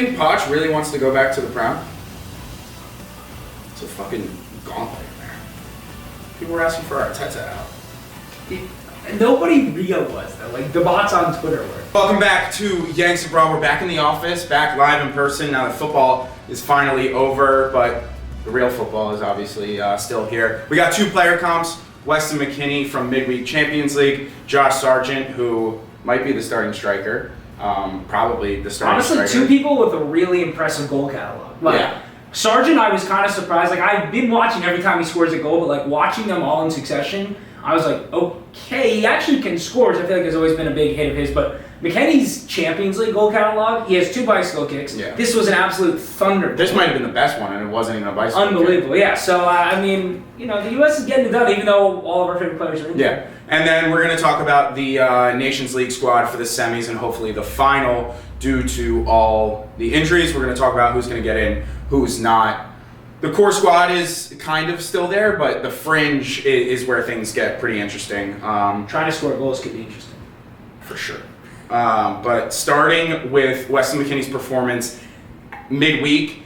think Poch really wants to go back to the Prem? It's a fucking gauntlet in there. People were asking for Arteta out. Nobody real was though. Like the bots on Twitter were. Welcome back to Yanks Abroad. We're back in the office, back live in person. Now that football is finally over, but the real football is obviously still here. We got 2 player comps. Weston Mckennie from Midweek Champions League. Josh Sargent, who might be the starting striker. Probably the starting striker. Honestly, 2 people with a really impressive goal catalog. Like, yeah. Sargent, I was kind of surprised. Like, I've been watching every time he scores a goal, but like watching them all in succession, I was like, okay, he actually can score. I feel like it's always been a big hit of his. But McKennie's Champions League goal catalog, he has 2 bicycle kicks. Yeah. This was an absolute thunderbolt. This might have been the best one, and it wasn't even a bicycle Unbelievable, kick. yeah. So, I mean, you know, the U.S. is getting it done, even though all of our favorite players are in there. Yeah. And then we're going to talk about the Nations League squad for the semis and hopefully the final due to all the injuries. We're going to talk about who's going to get in, who's not. The core squad is kind of still there, but the fringe is where things get pretty interesting. Trying to score goals could be interesting. For sure. But starting with Weston McKennie's performance midweek,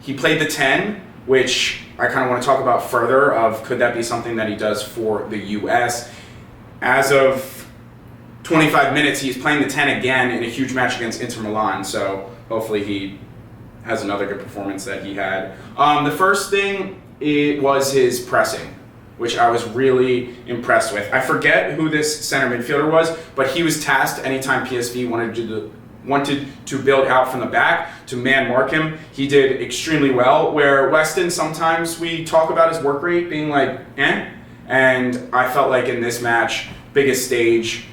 he played the 10, which I kind of want to talk about further of could that be something that he does for the U.S. As of 25 minutes, he's playing the 10 again in a huge match against Inter Milan, so hopefully he has another good performance that he had. The first thing it was his pressing, which I was really impressed with. I forget who this center midfielder was, but he was tasked anytime PSV wanted to build out from the back to man mark him. He did extremely well, where Weston, sometimes we talk about his work rate being like, and I felt like in this match, biggest stage,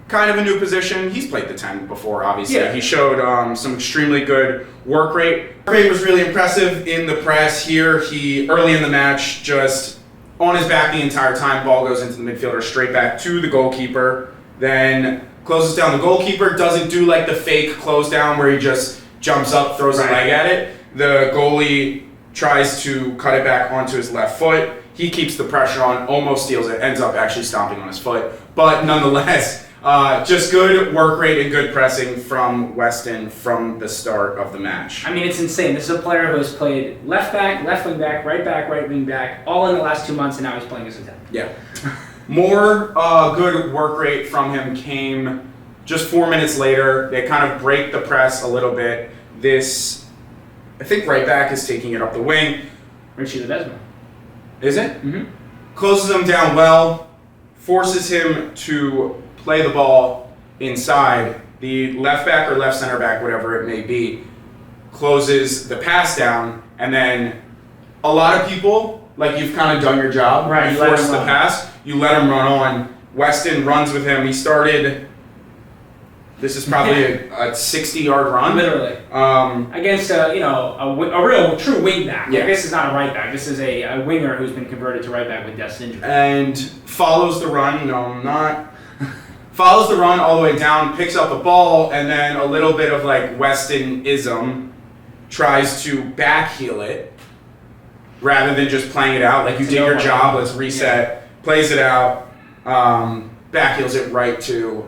kind of a new position. He's played the 10 before, obviously. Yeah. He showed some extremely good work rate. Work rate was really impressive in the press here. He, early in the match, just on his back the entire time, ball goes into the midfielder, straight back to the goalkeeper, then closes down the goalkeeper, doesn't do like the fake close down where he just jumps up, throws a leg at it. The goalie tries to cut it back onto his left foot. He keeps the pressure on, almost steals it, ends up actually stomping on his foot. But nonetheless, just good work rate and good pressing from Weston from the start of the match. I mean, it's insane. This is a player who has played left back, left wing back, right wing back, all in the last 2 months, and now he's playing as a 10. Yeah. More good work rate from him came just 4 minutes later. They kind of break the press a little bit. This, I think right back is taking it up the wing. Richie Ledesma. Is it? Mm-hmm. Closes him down well, forces him to play the ball inside. The left back or left center back, whatever it may be, closes the pass down, and then a lot of people, like you've kind of done your job, right? You force the pass, you let him run on. Weston runs with him. He started. This is probably a 60-yard run. Literally. Against a real true wing back. Yeah. Like, this is not a right back. This is a winger who's been converted to right back with death's injury. And follows the run. No, I'm not. Follows the run all the way down, picks up the ball, and then a little bit of like Weston-ism, tries to backheel it rather than just playing it out. Like you did your job, let's reset. Plays it out, backheels it right to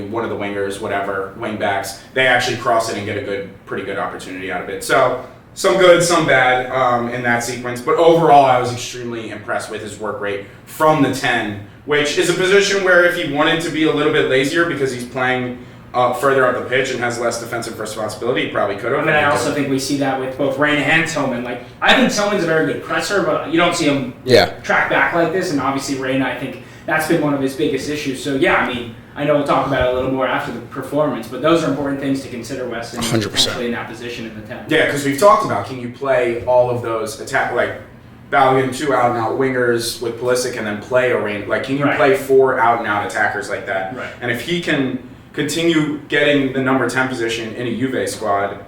one of the wingers, whatever, wing backs. They actually cross it and get a pretty good opportunity out of it. So some good, some bad in that sequence. But overall, I was extremely impressed with his work rate from the 10, which is a position where if he wanted to be a little bit lazier because he's playing further up the pitch and has less defensive responsibility, he probably could have. I mean, I also think we see that with both Reyna and Tillman. Like, I think Tillman's a very good presser, but you don't see him track back like this. And obviously, Reyna, I think that's been one of his biggest issues. So, yeah, I mean, I know we'll talk about it a little more after the performance, but those are important things to consider, Weston, 100% in that position in the 10. Yeah, because we've talked about, can you play all of those like Balogun 2 out-and-out wingers with Pulisic and then play a range? Like, can you play 4 out-and-out attackers like that? Right. And if he can continue getting the number 10 position in a Juve squad,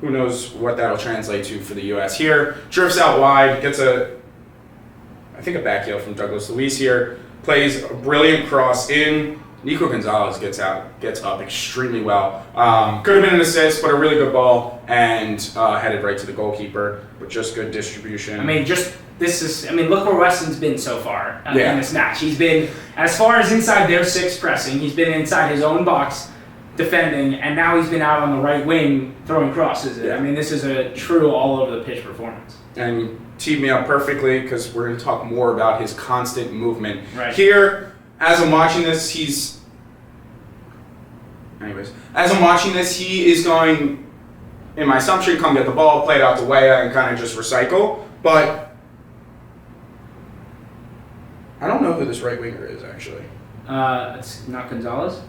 who knows what that'll translate to for the U.S. Here, drifts out wide, gets I think a back heel from Douglas Luiz here, plays a brilliant cross in. Nico Gonzalez gets up extremely well. Could have been an assist, but a really good ball and headed right to the goalkeeper, but just good distribution. I mean, look where Weston's been so far in this match. He's been, as far as inside their 6 pressing, he's been inside his own box defending, and now he's been out on the right wing throwing crosses. I mean, this is a true all over the pitch performance. And you teed me up perfectly because we're going to talk more about his constant movement. Right. Here, as I'm watching this, he is going, in my assumption, come get the ball, play it out to Weah, and kind of just recycle. But I don't know who this right winger is, actually. It's not Gonzalez?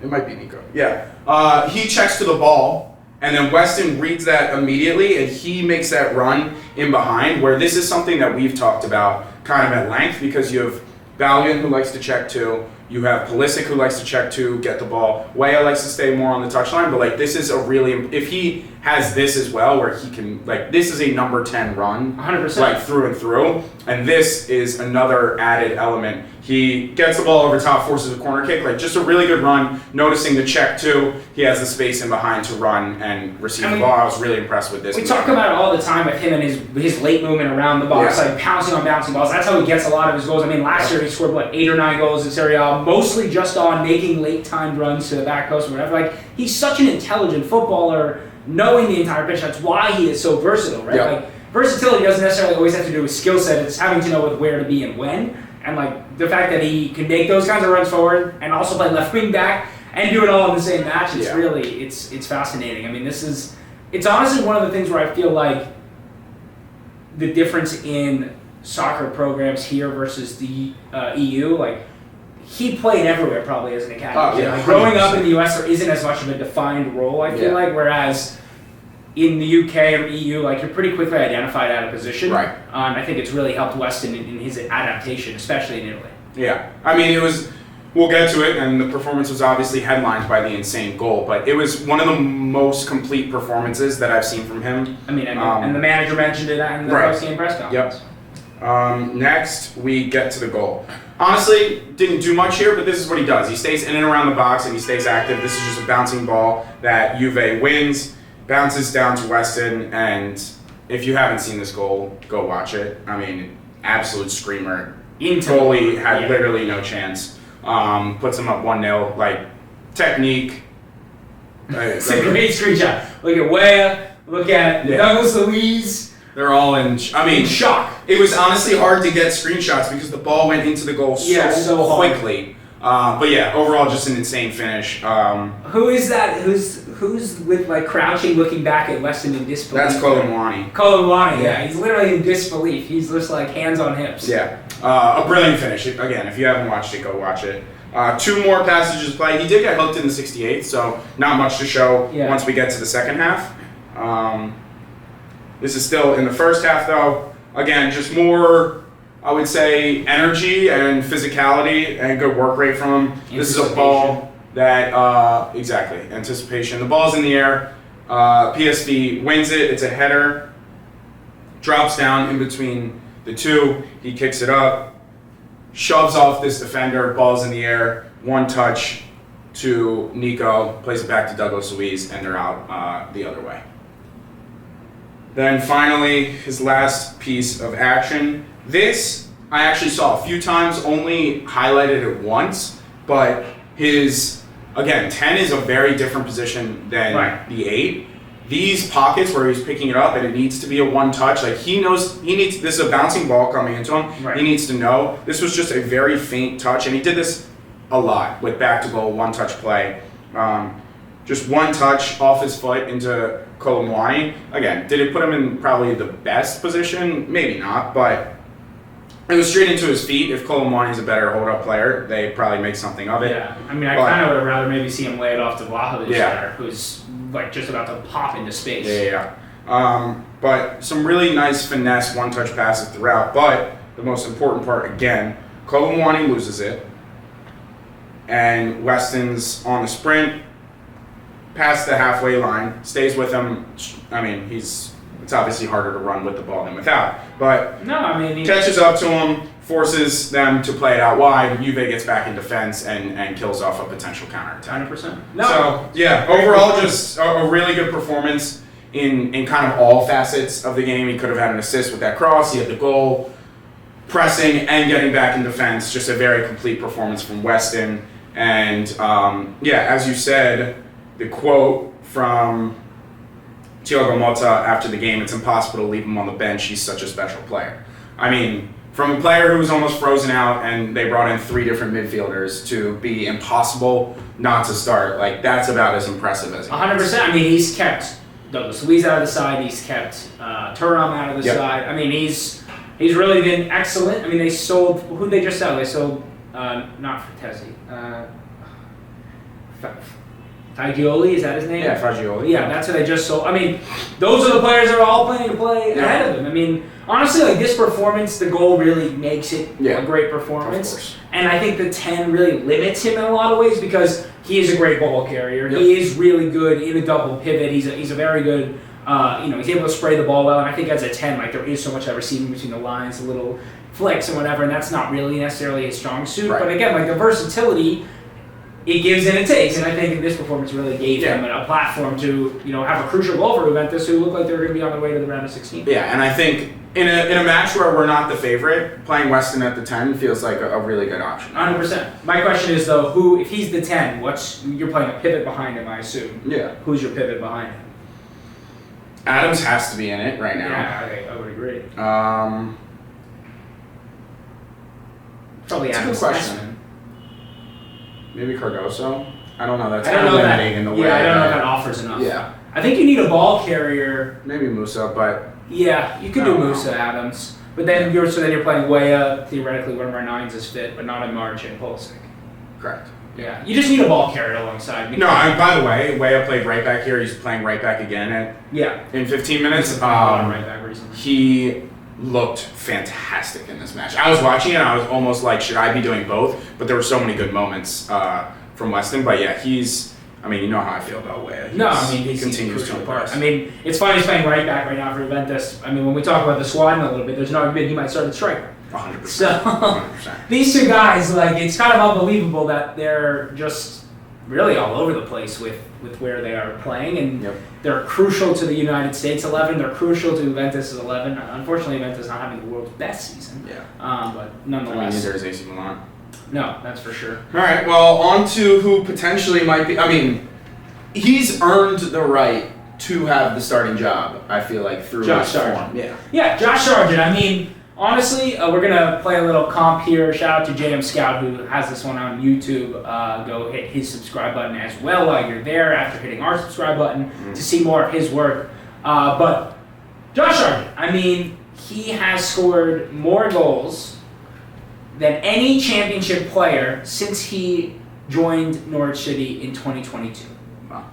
It might be Nico. Yeah. He checks to the ball, and then Weston reads that immediately, and he makes that run in behind, where this is something that we've talked about kind of at length, because you have Valiant, who likes to check too. You have Pulisic, who likes to check too, get the ball. Weah likes to stay more on the touchline, but like this is a really, if he has this as well, where he can, like, this is a number 10 run, 100%, like through and through, and this is another added element. He gets the ball over top, forces a corner kick, like just a really good run. Noticing the check too, he has the space in behind to run and receive the ball. I was really impressed with this. We talk about it all the time with him and his late movement around the box, like pouncing on bouncing balls. That's how he gets a lot of his goals. I mean, last year he scored 8 or 9 goals in Serie A, mostly just on making late timed runs to the back post or whatever. Like, he's such an intelligent footballer, knowing the entire pitch. That's why he is so versatile, right? Like, versatility doesn't necessarily always have to do with skill set. It's having to know where to be and when. And like the fact that he can make those kinds of runs forward and also play left wing back and do it all in the same match, it's really it's fascinating. I mean, it's honestly one of the things where I feel like the difference in soccer programs here versus the EU, like, he played everywhere probably as an academy. Like, growing up in the US, there isn't as much of a defined role, I feel like, whereas in the UK or EU, like, you're pretty quickly identified at a position. Right. I think it's really helped Weston in his adaptation, especially in Italy. Yeah. I mean, we'll get to it, and the performance was obviously headlined by the insane goal, but it was one of the most complete performances that I've seen from him. I mean, and the manager mentioned it in the post-game press conference. Yep. Next, we get to the goal. Honestly, didn't do much here, but this is what he does. He stays in and around the box, and he stays active. This is just a bouncing ball that Juve wins, bounces down to Weston, and if you haven't seen this goal, go watch it. I mean, absolute screamer. Goalie had literally no chance. Puts him up 1-0. Like, technique. It's a great screenshot. Look at Weah. Look at Douglas Luiz. They're all in shock. It was honestly hard to get screenshots because the ball went into the goal so quickly. But yeah, overall, just an insane finish. Who is that? Who's with, like, crouching, looking back at Weston in disbelief? That's Colomwani. Colomwani, yeah. He's literally in disbelief. He's just like hands on hips. Yeah. A brilliant finish. Again, if you haven't watched it, go watch it. 2 more passages play. He did get hooked in the 68th, so not much to show once we get to the second half. This is still in the first half, though. Again, just more, I would say, energy and physicality and good work rate from him. This is a ball that, anticipation. The ball's in the air. PSV wins it. It's a header. Drops down in between the two. He kicks it up. Shoves off this defender. Ball's in the air. 1 touch to Nico. Plays it back to Douglas Luiz, and they're out the other way. Then finally, his last piece of action. This I actually saw a few times, only highlighted it once, but again, 10 is a very different position than the 8. These pockets where he's picking it up and it needs to be a 1 touch, like, he knows this is a bouncing ball coming into him. He needs to know. This was just a very faint touch, and he did this a lot with back to goal, 1 touch play. Just 1 touch off his foot into Colomwani. Again, did it put him in probably the best position? Maybe not, but it was straight into his feet. If Colomwani is a better hold-up player, they probably make something of it. Yeah, I mean, I kind of would have rather maybe see him lay it off to Vlahovic there, who's like just about to pop into space. But some really nice finesse 1-touch passes throughout. But the most important part, again, Colomwani loses it, and Weston's on the sprint, past the halfway line, stays with him. I mean, it's obviously harder to run with the ball than without. But catches up to him, forces them to play it out wide. Juve gets back in defense and kills off a potential counterattack. 100%. So, yeah, overall, just a really good performance in kind of all facets of the game. He could have had an assist with that cross. He had the goal, pressing and getting back in defense. Just a very complete performance from Weston. And, as you said, the quote from Thiago Motta after the game, it's impossible to leave him on the bench. He's such a special player. I mean, from a player who was almost frozen out and they brought in 3 different midfielders to be impossible not to start, like, that's about as impressive as he 100%. I mean, he's kept Douglas Luiz out of the side. He's kept Thuram out of the side. I mean, he's really been excellent. I mean, they sold, who'd they just sell? They sold, not Frattesi. Fagioli, is that his name? Yeah, Fagioli. Yeah, that's what they just sold. I mean, those are the players that are all planning to play ahead of him. I mean, honestly, like, this performance, the goal really makes it a great performance. Of course. And I think the 10 really limits him in a lot of ways because he is a great ball carrier. Yep. He is really good in a double pivot. He's a very good, he's able to spray the ball well. And I think as a 10, like, there is so much that receiving between the lines, the little flicks and whatever, and that's not really necessarily his strong suit. Right. But again, like, the versatility, it gives and it takes, and I think this performance really gave him a platform to, have a crucial goal for Juventus, who looked like they were going to be on their way to the round of 16. Yeah, and I think in a match where we're not the favorite, playing Weston at the 10 feels like a really good option. 100%. My question is, though, if he's the 10, you're playing a pivot behind him, I assume. Yeah. Who's your pivot behind him? Adams has to be in it right now. Yeah, I would agree. Probably Adams. That's a good question. Maybe Cardoso? I don't know. That's kind of limiting in the way. Yeah, I don't know if that offers enough. Yeah. I think you need a ball carrier. Maybe Musa, but... Yeah, you could do Musa, Adams. But then you're playing Weah. Theoretically, one of our 9s is fit, but not in March and Pulisic. Correct. Yeah, you just need a ball carrier alongside. No, by the way, Weah played right back here. He's playing right back again in 15 minutes. Right back recently. He looked fantastic in this match. I was watching it and I was almost like, should I be doing both? But there were so many good moments from Weston. But yeah, I mean, you know how I feel about Weah. He continues to impress. I mean, it's funny he's playing right back right now for Juventus. I mean, when we talk about the squad in a little bit, there's no argument he might start at striker. 100%. So 100%. These 2 guys, like, it's kind of unbelievable that they're just really all over the place with where they are playing, and they're crucial to the United States 11. They're crucial to Juventus' 11. Unfortunately, Juventus not having the world's best season. Yeah. But nonetheless, I mean, neither is AC Milan. No, that's for sure. All right. Well, on to who potentially might be. I mean, he's earned the right to have the starting job. I feel like through Josh Sargent. Yeah, Josh Sargent. I mean, honestly, we're gonna play a little comp here. Shout out to JM Scout who has this one on YouTube. Go hit his subscribe button as well while you're there after hitting our subscribe button to see more of his work. But Josh Sargent, I mean, he has scored more goals than any championship player since he joined Norwich City in 2022. Wow.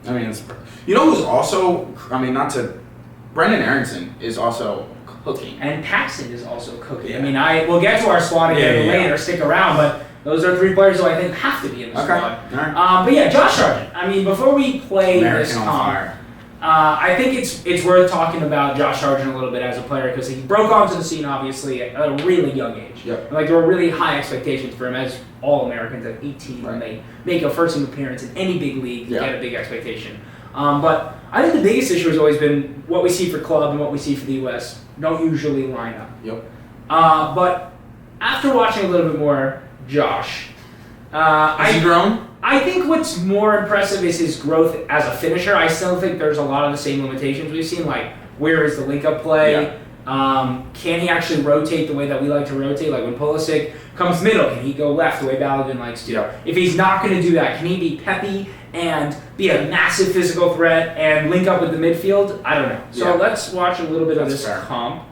I mean, who's also, Brendan Aronson is also cooking. And Paxton is also cooking. Yeah. I mean, we'll get to our squad again later, stick around, but those are 3 players who I think have to be in the squad. All right. But yeah, Josh Sargent. I mean, before we play this comp, I think it's worth talking about Josh Sargent a little bit as a player because he broke onto the scene, obviously, at a really young age. Yep. Like, there were really high expectations for him, as all Americans at 18, when they make a first-team appearance in any big league, you get a big expectation. But I think the biggest issue has always been what we see for club and what we see for the U.S. don't usually line up. Yep. But after watching a little bit more Josh, has he grown? I think what's more impressive is his growth as a finisher. I still think there's a lot of the same limitations we've seen, like where is the link-up play? Yeah. Can he actually rotate the way that we like to rotate? Like when Pulisic comes middle, can he go left the way Balogun likes to? Yeah. If he's not going to do that, can he be peppy and be a massive physical threat and link up with the midfield? I don't know. So let's watch a little bit of this comp,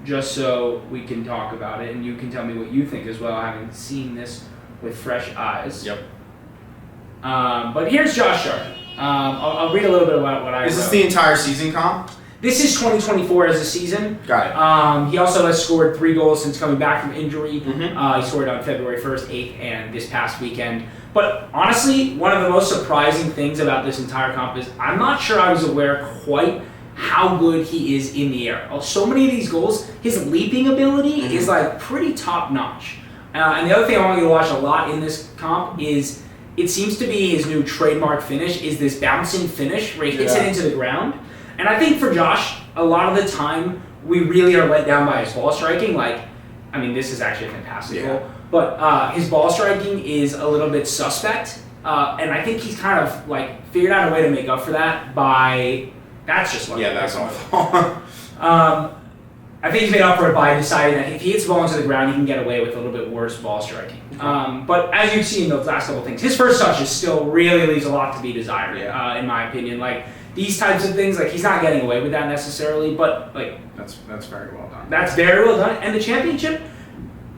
just so we can talk about it, and you can tell me what you think as well, having seen this with fresh eyes. Yep. But here's Josh Sargent. I'll read a little bit about what I wrote. Is this the entire season comp? This is 2024 as a season. Got it. He also has scored 3 goals since coming back from injury. He scored on February 1st, 8th, and this past weekend. But honestly, one of the most surprising things about this entire comp is I'm not sure I was aware quite how good he is in the air. So many of these goals, his leaping ability is like pretty top notch. And the other thing I want you to watch a lot in this comp is it seems to be his new trademark finish is this bouncing finish where he hits it into the ground. And I think for Josh, a lot of the time, we really are let down by his ball striking. This is actually a fantastic goal. But his ball striking is a little bit suspect. And I think he's kind of like figured out a way to make up for that by that's just what that's awful. I think he's made up for it by deciding that if he hits the ball into the ground, he can get away with a little bit worse ball striking. But as you've seen those last couple of things, his first touch is still really leaves a lot to be desired, in my opinion. Like these types of things, like he's not getting away with that necessarily, but like that's very well done. That's very well done. And the championship,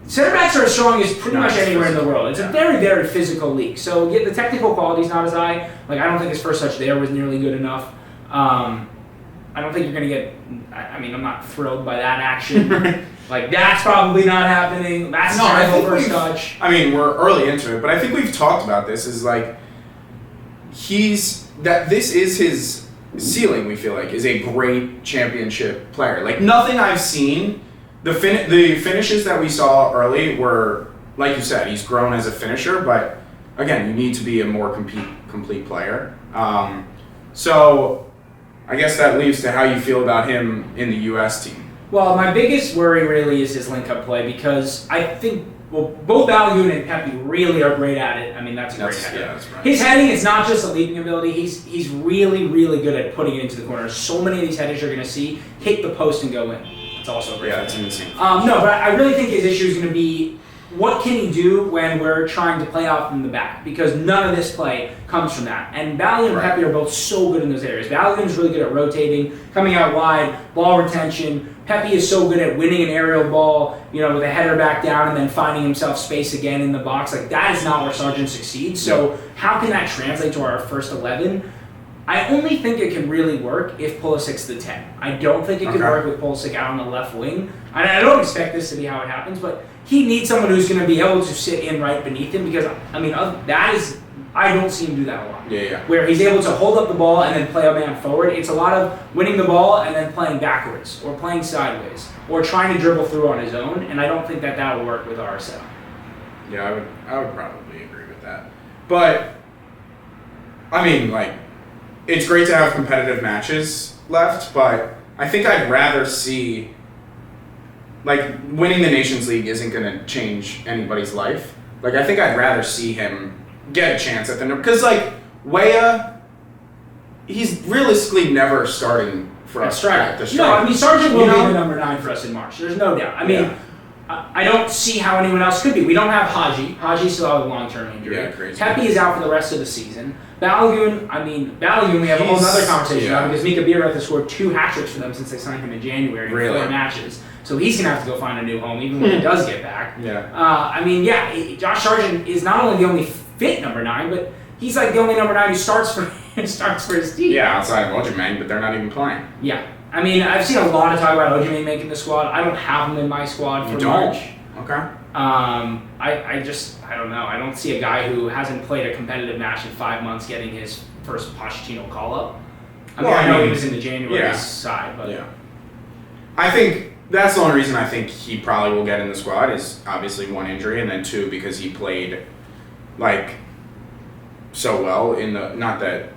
center backs are as strong as pretty much anywhere in the world. It's a very, very physical league. So the technical quality's not as high. Like I don't think his first touch there was nearly good enough. I don't think you're going to get, I mean, I'm not thrilled by that action. Like, that's probably not happening. That's not a first touch. I mean, we're early into it, but I think we've talked about this, is like, this is his ceiling, we feel like, is a great championship player. Like, nothing I've seen, the finishes that we saw early were, like you said, he's grown as a finisher, but, again, you need to be a more complete player. So I guess that leads to how you feel about him in the U.S. team. Well, my biggest worry really is his link-up play because I think both Balogun and Pepe really are great at it. I mean, that's a great header. Yeah, that's right. His heading is not just a leaping ability. He's really, really good at putting it into the corner. So many of these headers you're going to see hit the post and go in. It's also a great that's insane. No, but I really think his issue is going to be what can he do when we're trying to play out from the back? Because none of this play comes from that. And Balogun and Pepe are both so good in those areas. Balogun is really good at rotating, coming out wide, ball retention. Pepe is so good at winning an aerial ball, with a header back down and then finding himself space again in the box. Like, that is not where Sargent succeeds. So how can that translate to our first 11? I only think it can really work if Pulisic's the 10. I don't think it can work with Pulisic out on the left wing. And I don't expect this to be how it happens, but he needs someone who's going to be able to sit in right beneath him because, I don't see him do that a lot. Where he's able to hold up the ball and then play a man forward. It's a lot of winning the ball and then playing backwards or playing sideways or trying to dribble through on his own, and I don't think that will work with our setup. Yeah, I would probably agree with that. But, I mean, like, it's great to have competitive matches left, but I think I'd rather see, like, winning the Nations League isn't going to change anybody's life. Like, I think I'd rather see him get a chance at the number. Because, like, Weah, he's realistically never starting for us at the strike. No, I mean, Sargent will be the number 9 for us in March. There's no doubt. I mean, I don't see how anyone else could be. We don't have Haji. Haji still has a long-term injury. Yeah, crazy. Pepe is out for the rest of the season. Balogun, we have a whole other conversation about because Mika Biereth has scored 2 hat-tricks for them since they signed him in January in 4 matches. So he's going to have to go find a new home, even when he does get back. Josh Sargent is not only the only fit number 9, but he's like the only number 9 who starts for his team. Yeah, outside of Ojimang, but they're not even playing. Yeah. I mean, I've seen a lot of talk about Ojimang making the squad. I don't have him in my squad for March. Okay. I don't know. I don't see a guy who hasn't played a competitive match in 5 months getting his first Pochettino call-up. I know he was in the January side, but... Yeah. I think that's the only reason I think he probably will get in the squad is obviously 1 injury, and then 2 because he played, like, so well in the... Not that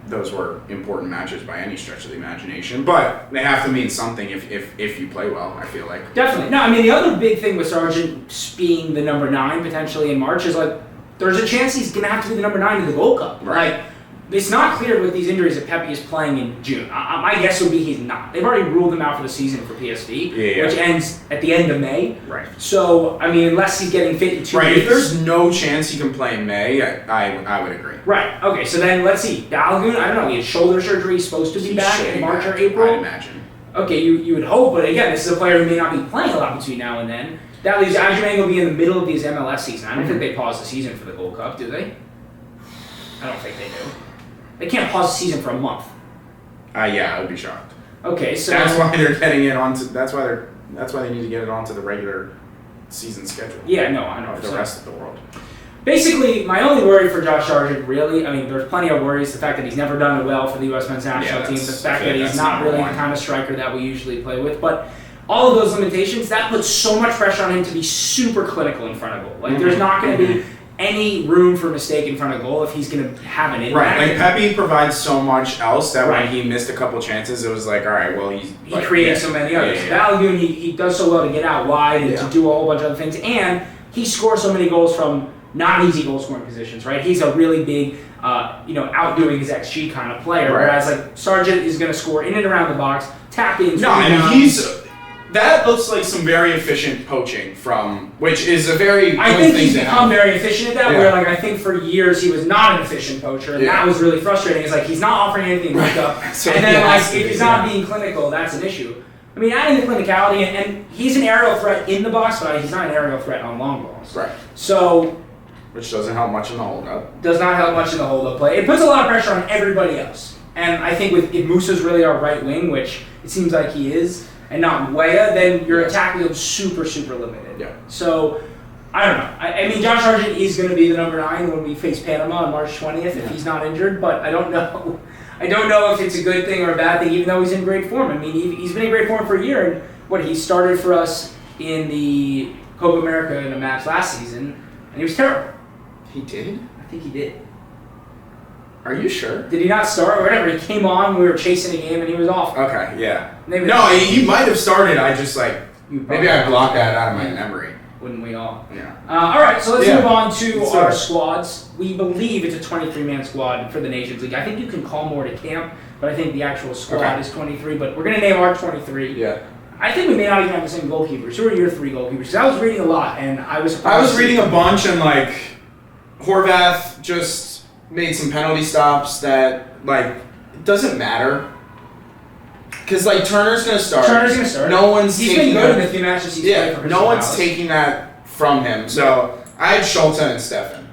those were important matches by any stretch of the imagination, but they have to mean something if you play well, I feel like. Definitely. No, I mean, the other big thing with Sargent being the number 9 potentially in March is, like, there's a chance he's going to have to be the number 9 in the Gold Cup. Right. Like, it's not clear with these injuries that Pepe is playing in June. My guess would be he's not. They've already ruled him out for the season for PSV, which ends at the end of May. Right. So, I mean, unless he's getting fit in 2 weeks. Right, if there's no chance he can play in May, I would agree. Right, okay, so then let's see. Balogun, I don't know, he had shoulder surgery, he's supposed to be back in March or April. I'd imagine. Okay, you would hope, but again, this is a player who may not be playing a lot between now and then. That leaves Ojimang will be in the middle of his MLS season. I don't think they pause the season for the Gold Cup, do they? I don't think they do. They can't pause the season for a month. Yeah, I would be shocked. Okay, so that's why they're getting it onto. That's why they need to get it onto the regular season schedule. Yeah, no, I know. Of the rest of the world. Basically, my only worry for Josh Sargent, really, I mean, there's plenty of worries. The fact that he's never done it well for the U.S. men's national team, the fact that he's not really the kind of striker that we usually play with, but all of those limitations, that puts so much pressure on him to be super clinical in front of goal. Like, there's not going to be any room for mistake in front of goal if he's going to have an impact. Right, like Pepe provides so much else that when he missed a couple chances, it was like, all right, well, he creates so many others. Balogun, he does so well to get out wide and to do a whole bunch of other things, and he scores so many goals from not easy goal scoring positions, right? He's a really big, outdoing his XG kind of player, Right. whereas like Sargent is going to score in and around the box, tap in. No, and that looks like some very efficient poaching which is a very good I think thing he's to become have. very efficient at that, where like I think for years he was not an efficient poacher, and that was really frustrating. It's like he's not offering anything to pick up, So and then like if if he's not being clinical, that's an issue. I mean, adding the clinicality, and he's an aerial threat in the box, but he's not an aerial threat on long balls. Right. So, which doesn't help much in the hold-up. Does not help much in the hold-up play. It puts a lot of pressure on everybody else. And I think if Musa's really our right wing, which it seems like he is, and not Weah, then your attack becomes super, super limited. Yeah. So, I don't know. I mean, Josh Sargent is going to be the number 9 when we face Panama on March 20th if he's not injured, but I don't know. I don't know if it's a good thing or a bad thing, even though he's in great form. I mean, he's been in great form for a year, and he started for us in the Copa America in a match last season, and he was terrible. He did? I think he did. Are you sure? Did he not start or whatever? He came on, we were chasing a game, and he was off. Okay, yeah. Maybe he might have started. I just maybe I blocked that out of my memory. Wouldn't we all? Yeah. All right, so let's move on to Let's our squads. We believe it's a 23-man squad for the Nations League. I think you can call more to camp, but I think the actual squad is 23. But we're going to name our 23. Yeah. I think we may not even have the same goalkeepers. Who are your 3 goalkeepers? Because I was reading a lot, and I was surprised. I was reading a bunch, and Horvath just made some penalty stops that it doesn't matter. Because Turner's gonna start. No one's He's taking been good in the few matches he's played for no one's taking that from him. So I had Schulte and Steffen.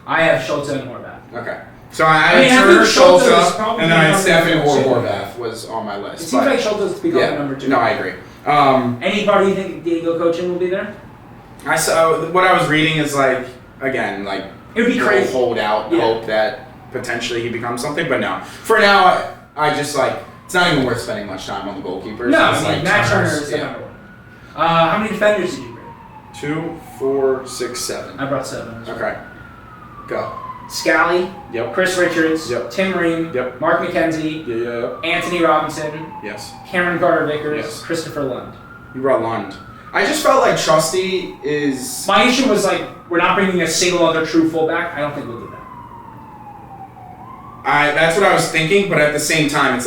I have Schulte and Horvath. Okay. So I had Turner, Schulte, and then I had Steffen or Horvath was on my list. It seems like Schulte's becoming number 2. No, I agree. Any part do you think Diego coaching will be there? I saw what I was reading is it would be crazy. Hold out hope that potentially he becomes something, but no. For now, I just it's not even worth spending much time on the goalkeepers. No, Matt Turner is the number 1. How many defenders did you bring? 2, 4, 6, 7. I brought 7. Okay. Go. Scally. Yep. Chris Richards. Yep. Tim Ream. Yep. Mark McKenzie. Yep. Anthony Robinson. Yes. Cameron Carter-Vickers. Yes. Christopher Lund. You brought Lund. I just felt like Trusty is... My issue was we're not bringing a single other true fullback. I don't think we'll do that. That's what I was thinking, but at the same time, it's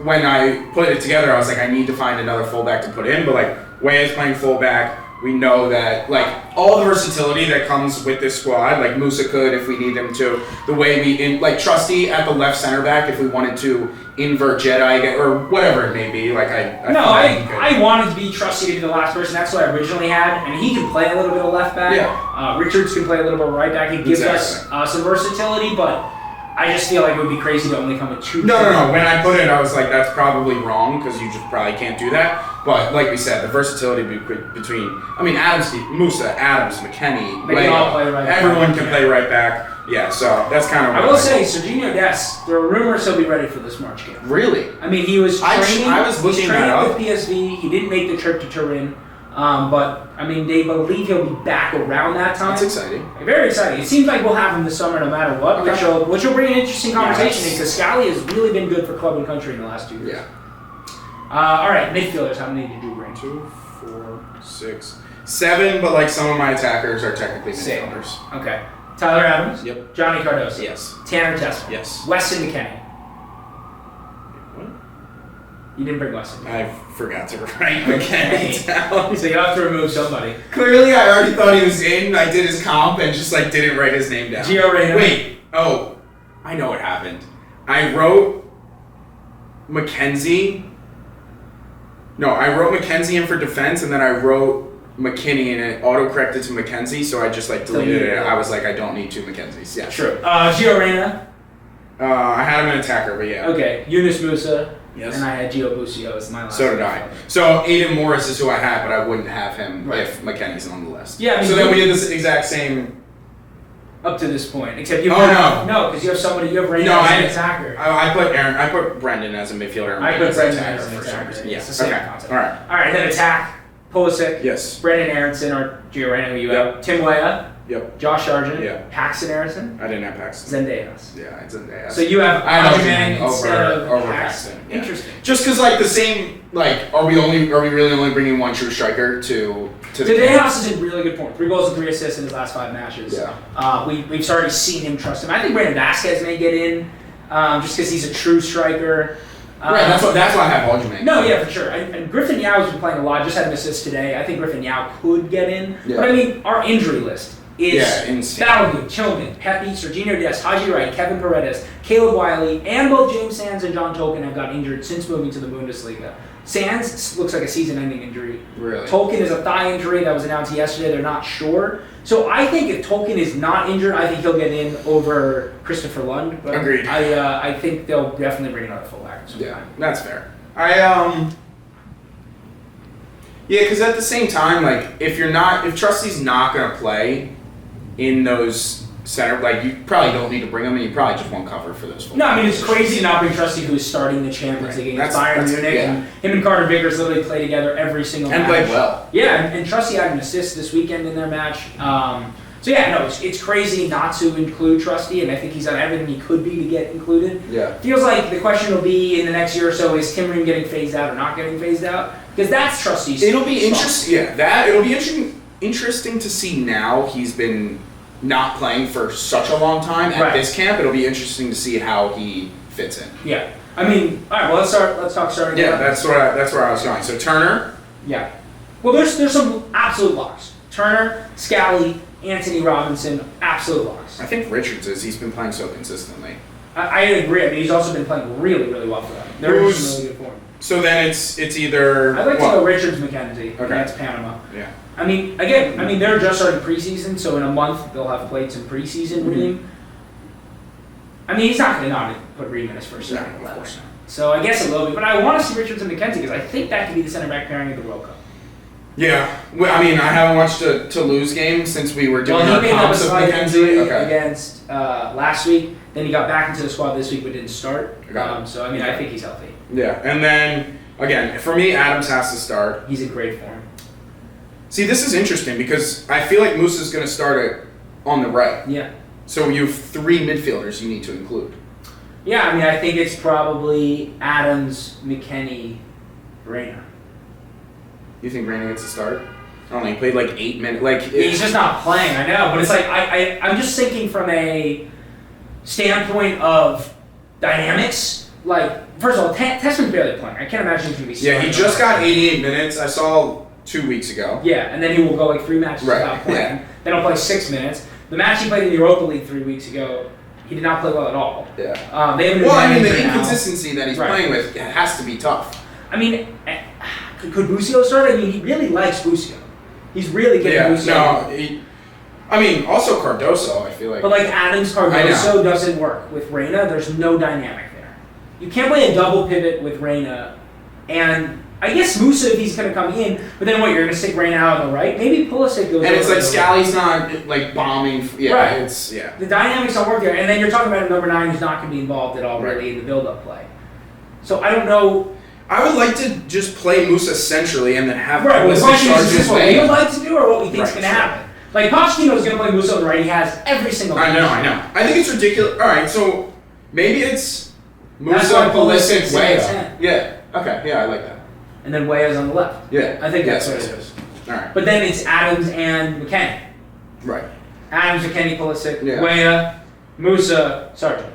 when I put it together, I was I need to find another fullback to put in, but Weah's playing fullback. We know that all the versatility that comes with this squad, Musa could if we need him to. The way we Trusty at the left center back if we wanted to invert Jedi or whatever it may be. I wanted to be Trusty to be the last person. That's what I originally had, and he can play a little bit of left back. Yeah. Richards can play a little bit of right back. He gives us some versatility, but I just feel like it would be crazy to only come with 2. No. When I put it, I was that's probably wrong because you just probably can't do that. But like we said, the versatility between Musa, Adams, McKennie, Weah, everyone can play right back. Yeah, so that's kind of. I will say, Serginho Dest. There are rumors he'll be ready for this March game. Really? I mean, he was training. I was looking that up. with PSV. He didn't make the trip to Turin, but they believe he'll be back around that time. That's exciting. Very exciting. It seems like we'll have him this summer no matter what, which will bring an interesting conversation because Scally has really been good for club and country in the last 2 years. Yeah. All right, midfielders. How many did you bring? 2, 4, 6, 7. But some of my attackers are technically midfielders. Okay. Tyler Adams. Yep. Johnny Cardoso. Yes. Tanner Tessel. Yes. Weston Mckennie. What? You didn't bring Weston. I forgot to write McKennie down. So you have to remove somebody. Clearly, I already thought he was in. I did his comp and just didn't write his name down. Gio Reyna. Wait. Oh, I know what happened. I wrote McKenzie. No, I wrote McKenzie in for defense, and then I wrote McKinney, and it auto-corrected to McKenzie, so I just deleted it. I was I don't need 2 McKenzies. Yeah, true. Gio Reyna. I had him an attacker, but yeah. Okay, Yunus Musa. Yes. And I had Gio Busio as my last. So did I. So Aiden Morris is who I had, but I wouldn't have him if McKennie's on the list. Yeah. So then we had this exact same. Up to this point, except you have because you have somebody. You have Reyna as an attacker. I put Aaron. I put Brendan as a midfielder. I put Brendan as an attacker. Yeah. It's the same concept. All right. Then attack. Pulisic. Yes. Brendan Aronson or Gio Reyna, who you have. Tim Weah. Yep. Josh Sargent. Yeah. Paxton Harrison. I didn't have Paxton. Zendejas. Yeah, Zendejas. So you have Ojimang instead of over Paxton. Yeah. Interesting. Just because, like, the same, like, are we really only bringing one true striker to the Dedehouse is in really good form. 3 goals and 3 assists in his last 5 matches. Yeah. We've already seen him trust him. I think Brandon Vasquez may get in, just because he's a true striker. Right, that's why I have Aljamain. No, yeah, for sure. And Griffin Yao has been playing a lot. Just had an assist today. I think Griffin Yao could get in. Yeah. But I mean, our injury list is insane. Balogun, Tillman, Pepe, Serginho Dest, Haji Wright, Kevin Paredes, Caleb Wiley, and both James Sands and John Tolkien have got injured since moving to the Bundesliga. Sands looks like a season-ending injury. Really? Tolkien is a thigh injury that was announced yesterday. They're not sure. So I think if Tolkien is not injured, I think he'll get in over Christopher Lund. But Agreed. I think they'll definitely bring another fullback. Yeah, that's fair. Yeah, because at the same time, like, if Trusty's not gonna play in those center, like, you probably don't need to bring him, and you probably just won't cover for those. No, I mean, it's crazy to not bring Trusty, who is starting the Champions League against Bayern Munich. Yeah. And him and Carter Vickers literally play together every single match. And played well. Yeah, and Trusty had an assist this weekend in their match. So yeah, no, it's crazy not to include Trusty, and I think he's done everything he could be to get included. Yeah. Feels like the question will be in the next year or so, is Tim Ream getting phased out or not getting phased out? Because that's Trusty's. It'll be interesting. Yeah, it'll be interesting to see now. He's been not playing for such a long time at this camp. It'll be interesting to see how he fits in. Yeah. I mean, all right. Well, let's talk starting. Yeah, that's where I was going. So Turner. Yeah. Well, there's some absolute locks. Turner, Scally, Anthony Robinson, absolute locks. I think Richards is. He's been playing so consistently. I agree. I mean, he's also been playing really, really well for them. They're in really good form. So then it's either. I'd like to go Richards McKenzie against Panama. Yeah. I mean, they're just starting preseason, so in a month they'll have played some preseason Ream. I mean, he's not going to not put Ream in his first starting 11. So I guess it will be. But I want to see Richards and McKenzie because I think that could be the center back pairing of the World Cup. Yeah. Well, I mean, I haven't watched a Toulouse game since we were doing he made up a slight injury Okay. against last week. Then he got back into the squad this week but didn't start. Okay. So, I mean, I think he's healthy. Yeah. And then, again, for me, Adams has to start. He's in great form. See, this is interesting because I feel like Moose is going to start on the right. Yeah. So you have 3 midfielders you need to include. Yeah, I mean, I think it's probably Adams, McKennie, Reyna. You think Reyna gets a start? I don't know, he played like 8 minutes. Like he's just not playing, I know. But it's like, I'm just thinking from a standpoint of dynamics. Like, first of all, Tessman's barely playing. I can't imagine he's going to be starting. Yeah, he just got 88 minutes. I saw 2 weeks ago. Yeah, and then he will go like 3 matches without playing. Yeah. Then he'll play 6 minutes. The match he played in the Europa League 3 weeks ago, he did not play well at all. Yeah. The inconsistency that he's playing with has to be tough. I mean, could Busio start? I mean, he really likes Busio. He's really getting Busio. Also Cardoso, I feel like. But like Adams Cardoso doesn't work with Reyna. There's no dynamic there. You can't play a double pivot with Reyna, and I guess Musa if he's going to come in. But then what? You're going to stick Reyna out on the right? Maybe Pulisic goes. And it's like Scally's not like bombing. Yeah, right. The dynamics don't work there. And then you're talking about a number 9 who's not going to be involved at all really in the build-up play. So I don't know. I would like to just play Musa centrally and then have Pulisic charge his what way. we would like to do or what we think is going to happen. Like Pochettino's going to play Musa on the right. He has every single. I know. I think it's ridiculous. All right, so maybe it's Musa, Pulisic, Weah. Yeah. Okay. Yeah, I like that. And then Weah's on the left. Yeah. I think that's what it is. All right. But then it's Adams and McKennie. Right. Adams, McKennie, Pulisic, Weah, Musa, Sargent.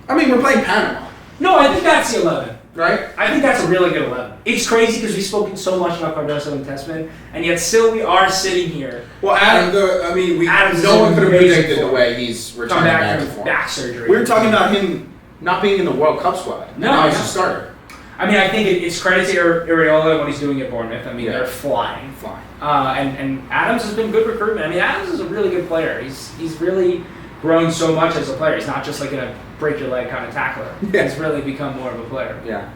I mean, we're playing Panama. No, I think that's the 11. Right? I think that's a really good 11. It's crazy because we've spoken so much about Cardoso and Tessman, and yet still we are sitting here. Well, no one could have predicted the way he's returning back to form. Back surgery. We were talking about him not being in the World Cup squad. Now he's a starter. I mean, I think it's credit to Iriola and what he's doing at Bournemouth. I mean, they're flying. And Adams has been good recruitment. I mean, Adams is a really good player. He's really grown so much as a player. He's not just like a break your leg kind of tackler. Yeah. He's really become more of a player. Yeah.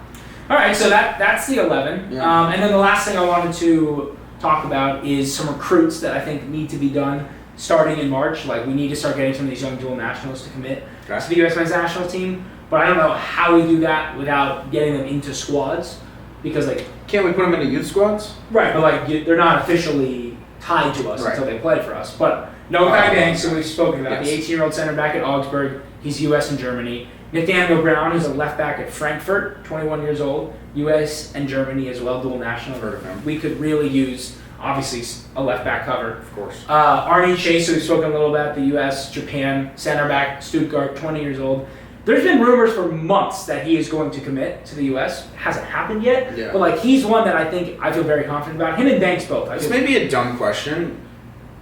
All right, so that's the 11. Yeah. And then the last thing I wanted to talk about is some recruits that I think need to be done starting in March. Like, we need to start getting some of these young dual nationals to commit to the U.S. men's national team. But I don't know how we do that without getting them into squads. Because, like... Can't we put them into youth squads? Right, but, like, they're not officially tied to us until they play for us. But Noah Banks, who we've spoken about, the 18-year-old center back at Augsburg, he's U.S. and Germany. Nathaniel Brown, who's a left back at Frankfurt, 21 years old, U.S. and Germany as well, dual national. Heard of him. We could really use, obviously, a left back cover. Of course. Arnie Chase, who we've spoken a little about, the U.S., Japan, center back, Stuttgart, 20 years old. There's been rumors for months that he is going to commit to the U.S. Hasn't happened yet, Yeah. but like he's one that I feel very confident about. Him and Banks both. This may be a dumb question.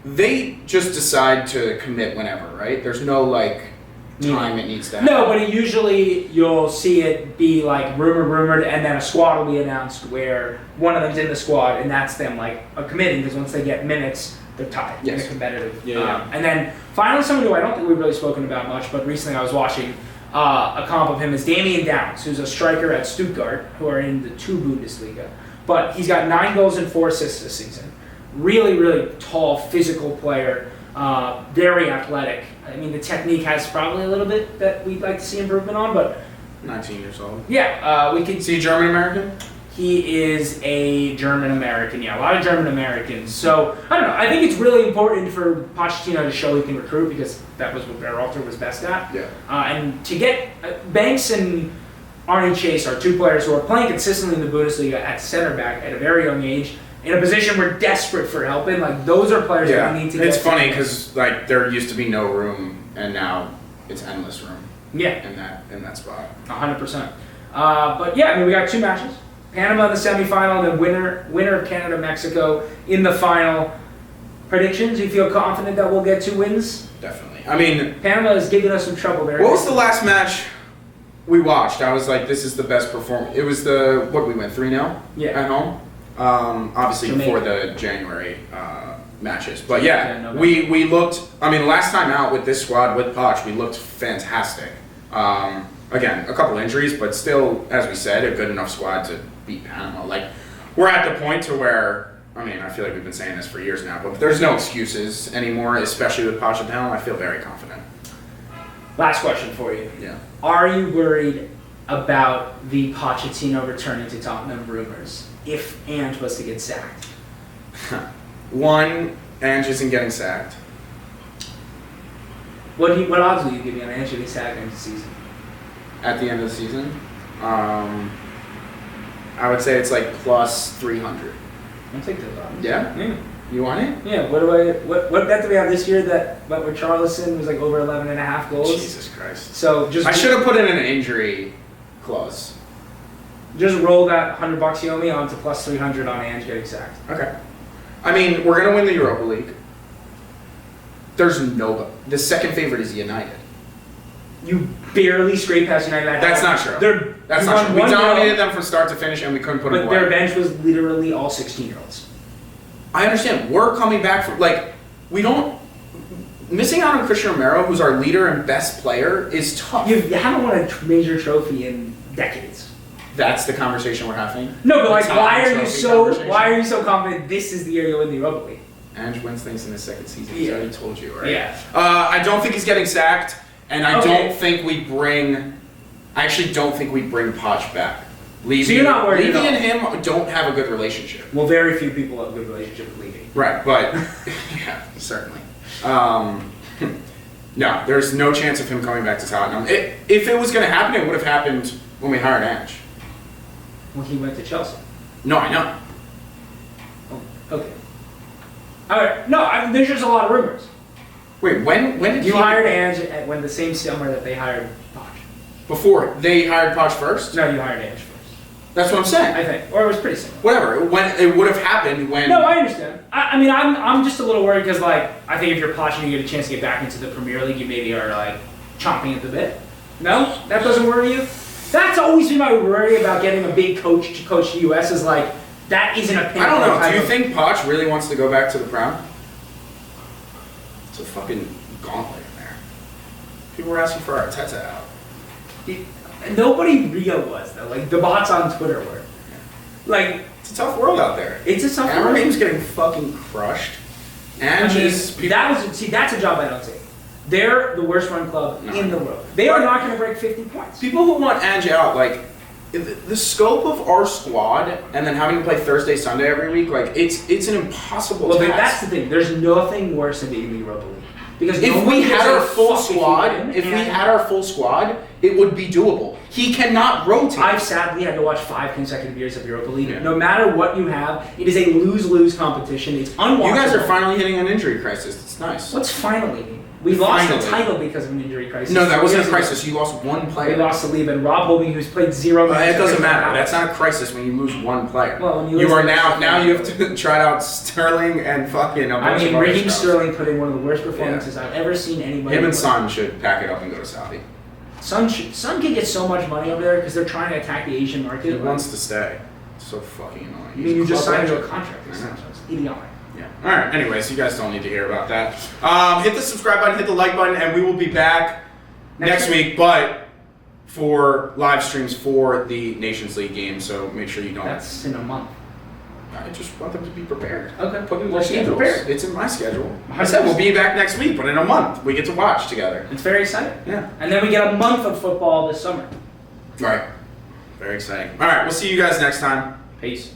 They just decide to commit whenever, right? There's no like time it needs to happen. No, but usually you'll see it be like rumored, and then a squad will be announced where one of them's in the squad, and that's them like committing, because once they get minutes, they're tied. Yes. They're competitive. Yeah. And then finally, someone who I don't think we've really spoken about much, but recently I was watching a comp of him is Damian Downs, who's a striker at Stuttgart, who are in the 2 Bundesliga. But he's got 9 goals and 4 assists this season. Really, really tall, physical player. Very athletic. I mean, the technique has probably a little bit that we'd like to see improvement on, but 19 years old. yeah, we could See a German American? He is a German American. Yeah, a lot of German Americans. So I don't know. I think it's really important for Pochettino to show he can recruit, because that was what Berhalter was best at. Yeah. And to get Banks and Arnie Chase are 2 players who are playing consistently in the Bundesliga at center back at a very young age, in a position we're desperate for help in. Like, those are players that we need to get. It's funny because like there used to be no room, and now it's endless room. Yeah. In that spot. 100%. But yeah, I mean, we got 2 matches. Panama in the semifinal, and then winner of Canada Mexico in the final. Predictions? You feel confident that we'll get 2 wins? Definitely. I mean, Panama is giving us some trouble there. what was the last match we watched? I was like, this is the best performance. It was we went 3-0 Yeah. at home. Obviously Jamaica. before the January matches. But yeah, Yeah, no, we looked, I mean, last time out with this squad, with Poch, we looked fantastic. Again, a couple injuries, but still, as we said, a good enough squad to beat Panama. Like, we're at the point to where, I mean, I feel like we've been saying this for years now, but there's no excuses anymore, especially with Pochettino. I feel very confident. Last question for you. Yeah. Are you worried about the Pochettino returning to Tottenham rumors if Ange was to get sacked? One, Ange isn't getting sacked. What odds will you give me on Ange getting sacked next season? At the end of the season, I would say it's like plus 300. I'll take those odds. Yeah? Yeah. You want it? Yeah. What bet do we have this year that where Charleston was like over 11.5 goals? Jesus Christ. So I should have put in an injury clause. just roll that $100 you owe me onto plus 300 on Ange getting sacked. Okay. I mean, we're going to win the Europa League. There's nobody. The second favorite is United. You barely scraped past United. That's not true. That's not true. We dominated them from start to finish, and we couldn't put them away. But their bench was literally all 16-year-olds. I understand. We're coming back from, like, we don't... Missing out on Christian Romero, who's our leader and best player, is tough. You haven't won a major trophy in decades. That's the conversation we're having? No, but like, The why are Tottenham you so confident this is the year you'll win the Europa League? Ange wins things in his second season. He's already told you, right? Yeah. I don't think he's getting sacked, and I Okay. don't think we bring... I actually don't think we bring Poch back. Levy, So you're not worried at Levy all? and him don't have a good relationship. Well, very few people have a good relationship with Levy. Right, but... yeah, certainly. No, there's no chance of him coming back to Tottenham. If it was going to happen, it would have happened when we hired Ange. Well, he went to Chelsea. No, I know. Oh, okay. All right. No, there's just a lot of rumors. Wait, when did You he... hired Ange when the same summer that they hired Poch. Before, they hired Poch first? No, you hired Ange first. That's what I'm saying. I think, or it was pretty similar. Whatever. When it would have happened when... No, I understand. I mean, I'm just a little worried because, like, I think if you're Poch and you get a chance to get back into the Premier League, you maybe are like chomping at the bit. No, that doesn't worry you. That's always been my worry about getting a big coach to coach the U.S. is like that isn't a. I don't know. Do you think Poch really wants to go back to the Prem? It's a fucking gauntlet in there. People were asking for Arteta out. Nobody real was though. Like the bots on Twitter were. Like It's a tough world out there. it's a tough. Amarim's getting fucking crushed. And that's a job I don't take. They're the worst run club in the world. They are not going to break 50 points. people who want Ange out, like the scope of our squad, and then having to play Thursday, Sunday every week, like it's an impossible Well, task. that's the thing. There's nothing worse than being in the Europa League. Because if we had our full squad, it would be doable. He cannot rotate. I've sadly had to watch 5 consecutive years of Europa League. Yeah. No matter what you have, it is a lose-lose competition. It's unwatchable. You guys are finally hitting an injury crisis. It's nice. What's finally? We lost the title because of an injury crisis. No, that wasn't a crisis. You lost one player. We lost to Liebe. Rob Holding, who's played 0 minutes. It doesn't matter. That's not a crisis when you lose one player. Well, when you are now you have to try out Sterling and fucking. Raheem Sterling put in one of the worst performances I've ever seen anybody. Him and Son should pack it up and go to Saudi. Son can get so much money over there because they're trying to attack the Asian market. He wants to stay. It's so fucking annoying. You just signed into a contract. It's idiotic. Yeah. All right. Anyways, you guys don't need to hear about that. Hit the subscribe button, hit the like button, and we will be back next week. But for live streams for the Nations League game, so make sure you don't. That's in a month. I just want them to be prepared. Okay. Put in their schedules. It's in my schedule. I said we'll be back next week, but in a month we get to watch together. It's very exciting. Yeah. And then we get a month of football this summer. All right. Very exciting. All right. We'll see you guys next time. Peace.